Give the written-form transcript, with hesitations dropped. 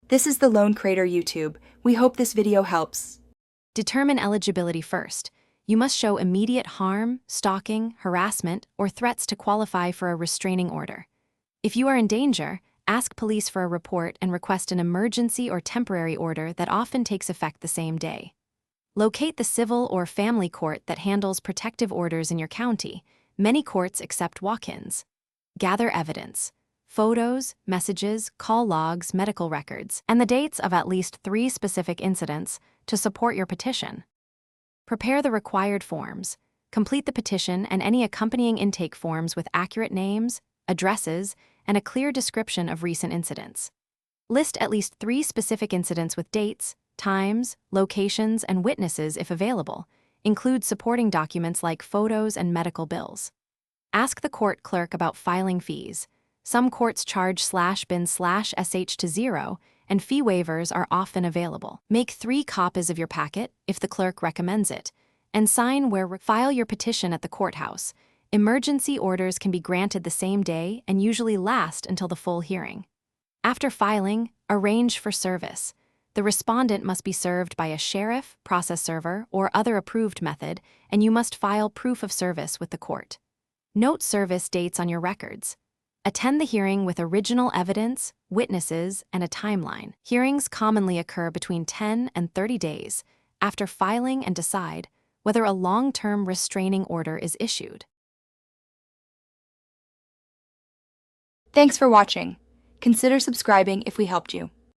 This is the Lone Crater YouTube. We hope this video helps. Determine eligibility first. You must show immediate harm, stalking, harassment, or threats to qualify for a restraining order. If you are in danger, ask police for a report and request an emergency or temporary order that often takes effect the same day. Locate the civil or family court that handles protective orders in your county. Many courts accept walk-ins. Gather evidence: photos, messages, call logs, medical records, and the dates of at least 3 specific incidents to support your petition. Prepare the required forms. Complete the petition and any accompanying intake forms with accurate names, addresses, and a clear description of recent incidents. List at least 3 specific incidents with dates, times, locations, and witnesses if available. Include supporting documents like photos and medical bills. Ask the court clerk about filing fees. Some courts charge /bin/sh to 0, and fee waivers are often available. Make 3 copies of your packet, if the clerk recommends it, and sign where file your petition at the courthouse. Emergency orders can be granted the same day and usually last until the full hearing. After filing, arrange for service. The respondent must be served by a sheriff, process server, or other approved method, and you must file proof of service with the court. Note service dates on your records. Attend the hearing with original evidence, witnesses, and a timeline. Hearings commonly occur between 10 and 30 days after filing and decide whether a long-term restraining order is issued. Thanks for watching. Consider subscribing if we helped you.